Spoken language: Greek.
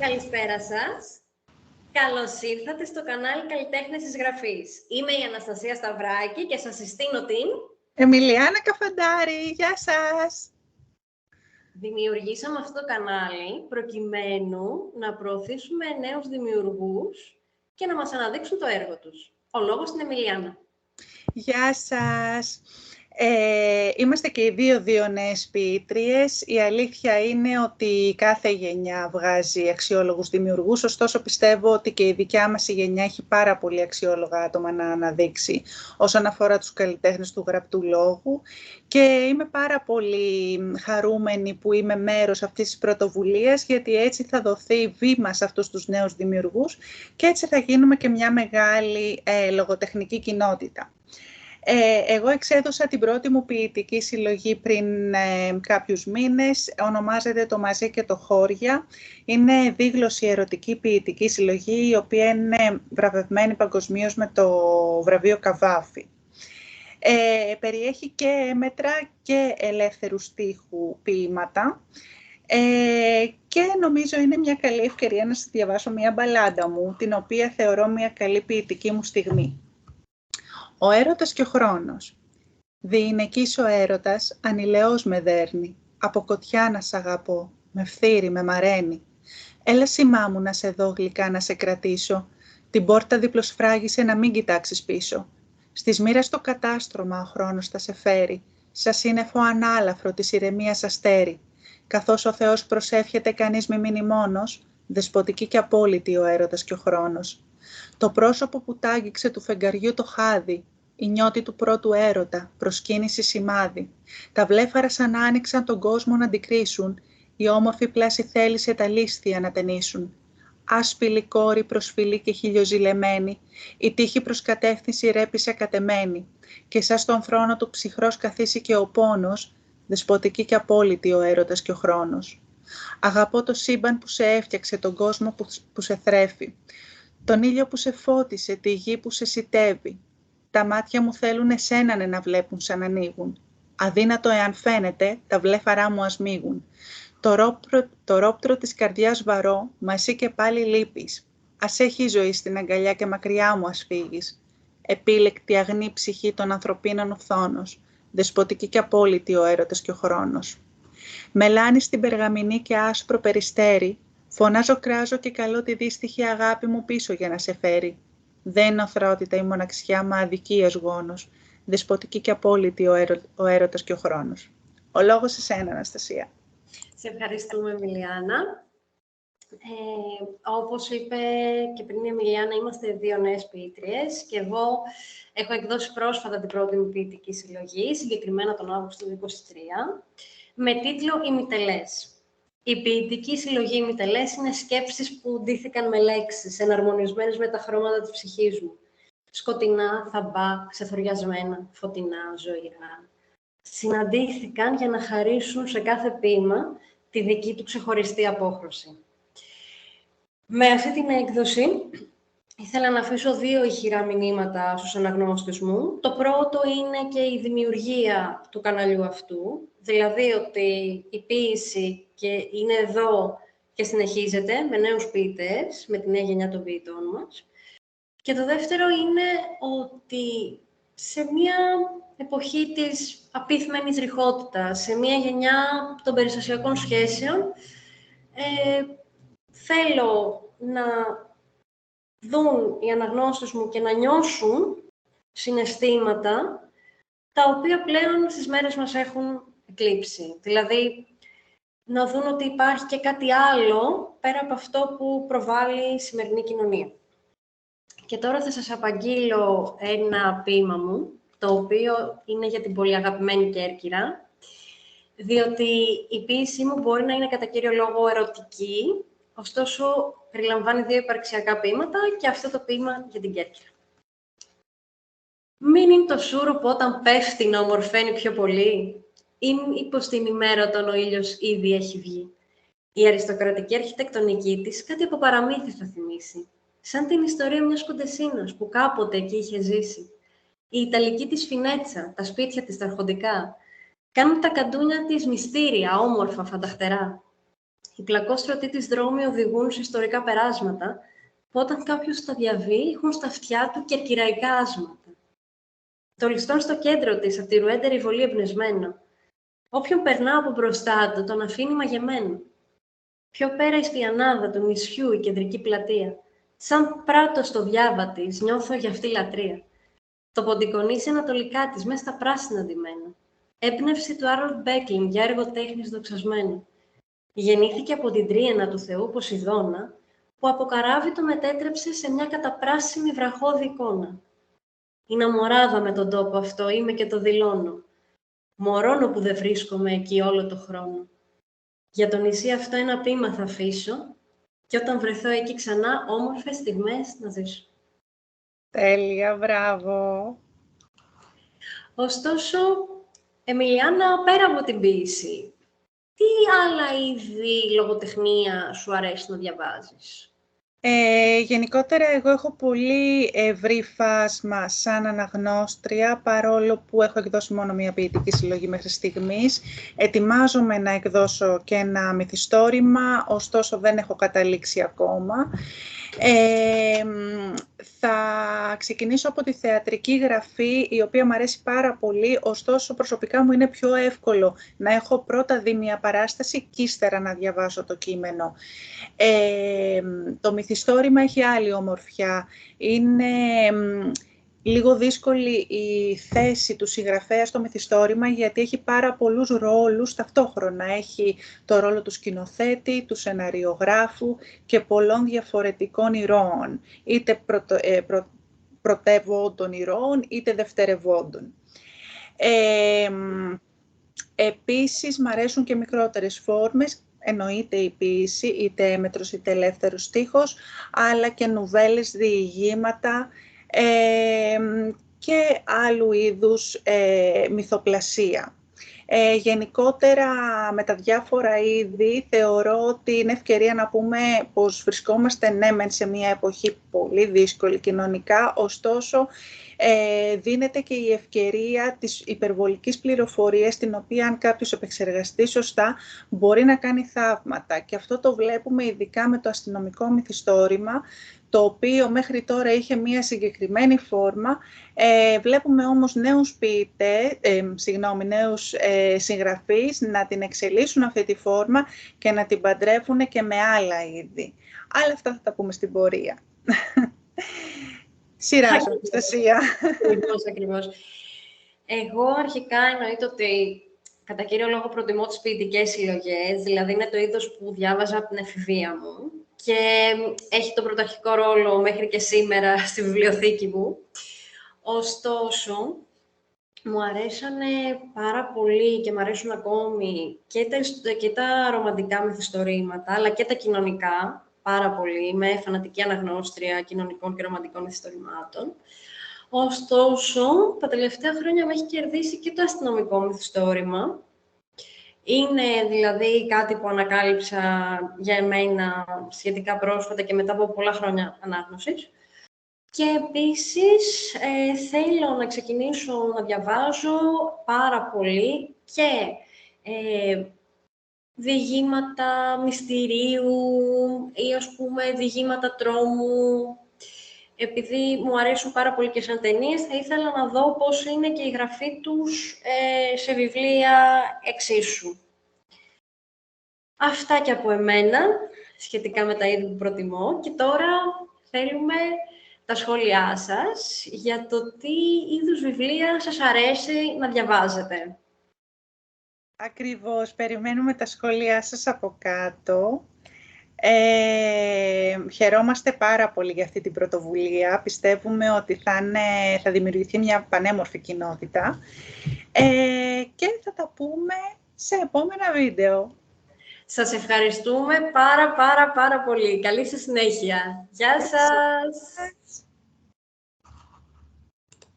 Καλησπέρα σας. Καλώς ήρθατε στο κανάλι Καλλιτέχνες της Γραφής. Είμαι η Αναστασία Σταυράκη και σας συστήνω την... Εμιλιάνα Καφαντάρη, γεια σας! Δημιουργήσαμε αυτό το κανάλι προκειμένου να προωθήσουμε νέους δημιουργούς και να μας αναδείξουν το έργο τους. Ο λόγος στην Εμιλιάνα. Γεια σας! Είμαστε και οι δύο νέες ποιήτριες. Η αλήθεια είναι ότι κάθε γενιά βγάζει αξιόλογους δημιουργούς, ωστόσο πιστεύω ότι και η δικιά μας η γενιά έχει πάρα πολύ αξιόλογα άτομα να αναδείξει όσον αφορά τους καλλιτέχνες του γραπτού λόγου και είμαι πάρα πολύ χαρούμενη που είμαι μέρος αυτής της πρωτοβουλίας, γιατί έτσι θα δοθεί βήμα σε αυτούς τους νέους δημιουργούς και έτσι θα γίνουμε και μια μεγάλη λογοτεχνική κοινότητα. Εγώ εξέδωσα την πρώτη μου ποιητική συλλογή πριν κάποιους μήνες, ονομάζεται «Το μαζί και το χώρια». Είναι δίγλωση ερωτική ποιητική συλλογή, η οποία είναι βραβευμένη παγκοσμίως με το βραβείο Καβάφη. Περιέχει και έμετρα και ελεύθερου στίχου ποίηματα και νομίζω είναι μια καλή ευκαιρία να σας διαβάσω μια μπαλάντα μου, την οποία θεωρώ μια καλή ποιητική μου στιγμή. Ο έρωτας και ο χρόνος. Διηνεκής ο έρωτας, ανηλαιώς με δέρνει. Από κοτιά να σ' αγαπώ, με φθείρει, με μαραίνει. Έλα σημά μου να σε δω γλυκά να σε κρατήσω. Την πόρτα διπλοσφράγισε να μην κοιτάξεις πίσω. Στις μοίρας το κατάστρωμα ο χρόνος θα σε φέρει. Σα σύννεφο ανάλαφρο της ηρεμίας αστέρι. Καθώς ο Θεός προσεύχεται κανείς μη μείνει μόνος, δεσποτική και απόλυτη ο έρωτας και ο χρόνος. Το πρόσωπο που τ' άγγιξε του φεγγαριού το χάδι, η νιώτη του πρώτου έρωτα, προσκύνηση σημάδι. Τα βλέφαρα σαν άνοιξαν τον κόσμο να αντικρίσουν, η όμορφη πλάση θέλησε τα λίσθια να ταινίσουν. Άσπηλη κόρη προσφυλή και χιλιοζηλεμένη, η τύχη προς κατεύθυνση ρέπισε κατεμένη, και σαν στον θρόνο του ψυχρός καθίσει ο πόνος, δεσποτική και απόλυτη ο έρωτας και ο χρόνος. Αγαπώ το σύμπαν που σε έφτιαξε, τον κόσμο που σε θρέφει. Τον ήλιο που σε φώτισε, τη γη που σε σιτεύει. Τα μάτια μου θέλουν εσέναν να βλέπουν σαν ανοίγουν. Αδύνατο εάν φαίνεται, τα βλέφαρά μου ας μίγουν. Το ρόπτρο της καρδιάς βαρώ, μα εσύ και πάλι λείπεις. Ας έχει η ζωή στην αγκαλιά και μακριά μου ας φύγεις. Επίλεκτη αγνή ψυχή των ανθρωπίνων οφθόνος, δεσποτική και απόλυτη ο έρωτας και ο χρόνος. Μελάνι στην περγαμηνή και άσπρο περιστέρι, φωνάζω, κράζω και καλώ τη δύστιχη αγάπη μου πίσω για να σε φέρει. Δεν είναι οθρότητα η μοναξιά, μα αδικίας γόνος, δεσποτική και απόλυτη ο έρωτας και ο χρόνος. Ο λόγος σε σένα, Αναστασία. Σε ευχαριστούμε, Εμιλιάνα. Όπως είπε και πριν η Εμιλιάνα, είμαστε δύο νέες ποιήτριες και εγώ έχω εκδώσει πρόσφατα την πρώτη μου ποιητική συλλογή, συγκεκριμένα τον Αύγουστο του 2023, με τίτλο «Ημιτελές». Η ποιητική συλλογή «Ημιτελές» είναι σκέψεις που ντύθηκαν με λέξεις, εναρμονισμένες με τα χρώματα της ψυχής μου. Σκοτεινά, θαμπά, ξεθοριασμένα, φωτεινά, ζωηρά. Συναντήθηκαν για να χαρίσουν σε κάθε ποίημα τη δική του ξεχωριστή απόχρωση. Με αυτή την έκδοση ήθελα να αφήσω δύο ηχηρά μηνύματα στους αναγνώστες μου. Το πρώτο είναι και η δημιουργία του καναλιού αυτού, δηλαδή ότι η ποίηση και είναι εδώ και συνεχίζεται με νέους ποιητές, με τη νέα γενιά των ποιητών μας. Και το δεύτερο είναι ότι σε μια εποχή της απίθμενης ρηχότητας, σε μια γενιά των περιστασιακών σχέσεων, θέλω να δουν οι αναγνώστες μου και να νιώσουν συναισθήματα τα οποία πλέον στις μέρες μας έχουν εκλείψει. Δηλαδή, να δουν ότι υπάρχει και κάτι άλλο πέρα από αυτό που προβάλλει η σημερινή κοινωνία. Και τώρα θα σας απαγγείλω ένα ποίημα μου, το οποίο είναι για την πολύ αγαπημένη Κέρκυρα, διότι η ποίησή μου μπορεί να είναι κατά κύριο λόγο ερωτική, ωστόσο περιλαμβάνει δύο υπαρξιακά ποίηματα και αυτό το ποίημα για την Κέρκυρα. Μην είναι το σούρουπο όταν πέφτει να ομορφαίνει πιο πολύ, ή μήπως την ημέρα όταν ο ήλιος ήδη έχει βγει. Η αριστοκρατική αρχιτεκτονική της κάτι από παραμύθι θα θυμίσει, σαν την ιστορία μιας κοντεσίνας που κάποτε εκεί είχε ζήσει. Η ιταλική της φινέτσα, τα σπίτια της τα αρχοντικά, κάνουν τα καντούνια της μυστήρια, όμορφα, φανταχτερά. Οι πλακόστρωτοι της δρόμοι οδηγούν σε ιστορικά περάσματα, που όταν κάποιος τα διαβεί, έχουν στα αυτιά του κερκυραϊκά άσματα. Το ληστόν στο κέντρο της, από τη ρουέντερη βολή εμπνευσμένο. Όποιον περνά από μπροστά του, τον αφήνει μαγεμένο. Πιο πέρα η σπιανάδα του νησιού, η κεντρική πλατεία. Σαν πράτο στο διάβα της, νιώθω για αυτή λατρεία. Το ποντικονίσι ανατολικά της, μέσα στα πράσινα ντυμένα. Έμπνευση του Άρολντ Μπέκλιν για έργο τέχνης δοξασμένο. Γεννήθηκε από την τρίαινα του Θεού Ποσειδώνα, που από καράβι το μετέτρεψε σε μια καταπράσινη βραχώδη εικόνα. Είναι αμοράδα με τον τόπο αυτό, είμαι και το δηλώνω. Μωρώνω που δεν βρίσκομαι εκεί όλο το χρόνο. Για το νησί αυτό ένα ποίημα θα αφήσω και όταν βρεθώ εκεί ξανά, όμορφες στιγμές να ζήσω. Τέλεια, μπράβο. Ωστόσο, Εμιλιάνα, πέρα από την ποίηση, τι άλλα είδη λογοτεχνία σου αρέσει να διαβάζεις? Γενικότερα, εγώ έχω πολύ ευρύ φάσμα σαν αναγνώστρια, παρόλο που έχω εκδώσει μόνο μία ποιητική συλλογή μέχρι στιγμής. Ετοιμάζομαι να εκδώσω και ένα μυθιστόρημα, ωστόσο δεν έχω καταλήξει ακόμα. Θα ξεκινήσω από τη θεατρική γραφή, η οποία μου αρέσει πάρα πολύ, ωστόσο προσωπικά μου είναι πιο εύκολο να έχω πρώτα δει μια παράσταση και ύστερα να διαβάσω το κείμενο. Το μυθιστόρημα έχει άλλη ομορφιά. Είναι λίγο δύσκολη η θέση του συγγραφέα στο μυθιστόρημα, γιατί έχει πάρα πολλούς ρόλους ταυτόχρονα. Έχει το ρόλο του σκηνοθέτη, του σεναριογράφου και πολλών διαφορετικών ηρώων, είτε πρωτεύοντων ηρώων, είτε δευτερευόντων. Επίσης, μ' αρέσουν και μικρότερες φόρμες, εννοείται η ποίηση, είτε έμετρος είτε ελεύθερος στίχος, αλλά και νουβέλες, διηγήματα και άλλου είδους μυθοπλασία. Γενικότερα, με τα διάφορα είδη, θεωρώ ότι είναι ευκαιρία να πούμε πως βρισκόμαστε ναι μεν σε μια εποχή πολύ δύσκολη κοινωνικά, ωστόσο δίνεται και η ευκαιρία της υπερβολικής πληροφορίας, την οποία αν κάποιος επεξεργαστεί σωστά μπορεί να κάνει θαύματα. Και αυτό το βλέπουμε ειδικά με το αστυνομικό μυθιστόρημα, το οποίο μέχρι τώρα είχε μία συγκεκριμένη φόρμα. Βλέπουμε όμως νέους νέους συγγραφείς να την εξελίσσουν αυτή τη φόρμα και να την παντρεύουν και με άλλα είδη. Αλλά αυτά θα τα πούμε στην πορεία. Σειρά σου, Αναστασία. Ακριβώς. Εγώ αρχικά εννοείται ότι κατά κύριο λόγο προτιμώ τις ποιητικές συλλογές, δηλαδή είναι το είδος που διάβαζα από την εφηβεία μου και έχει τον πρωταρχικό ρόλο μέχρι και σήμερα στη βιβλιοθήκη μου. Ωστόσο, μου αρέσανε πάρα πολύ και μου αρέσουν ακόμη και τα ρομαντικά μυθιστορήματα, αλλά και τα κοινωνικά, πάρα πολύ. Είμαι φανατική αναγνώστρια κοινωνικών και ρομαντικών μυθιστορημάτων. Ωστόσο, τα τελευταία χρόνια με έχει κερδίσει και το αστυνομικό μυθιστόρημα. Είναι δηλαδή κάτι που ανακάλυψα για εμένα σχετικά πρόσφατα και μετά από πολλά χρόνια ανάγνωσης. Και επίσης θέλω να ξεκινήσω να διαβάζω πάρα πολύ και διηγήματα μυστηρίου ή ας πούμε διηγήματα τρόμου. Επειδή μου αρέσουν πάρα πολύ και σαν ταινίες, θα ήθελα να δω πώς είναι και η γραφή τους σε βιβλία εξίσου. Αυτά και από εμένα, σχετικά με τα είδη που προτιμώ. Και τώρα θέλουμε τα σχόλιά σας για το τι είδους βιβλία σας αρέσει να διαβάζετε. Ακριβώς, περιμένουμε τα σχόλιά σας από κάτω. Χαιρόμαστε πάρα πολύ για αυτή την πρωτοβουλία. Πιστεύουμε ότι θα δημιουργηθεί μια πανέμορφη κοινότητα και θα τα πούμε σε επόμενα βίντεο. Σας ευχαριστούμε πάρα πολύ. Καλή σας συνέχεια. Γεια σας!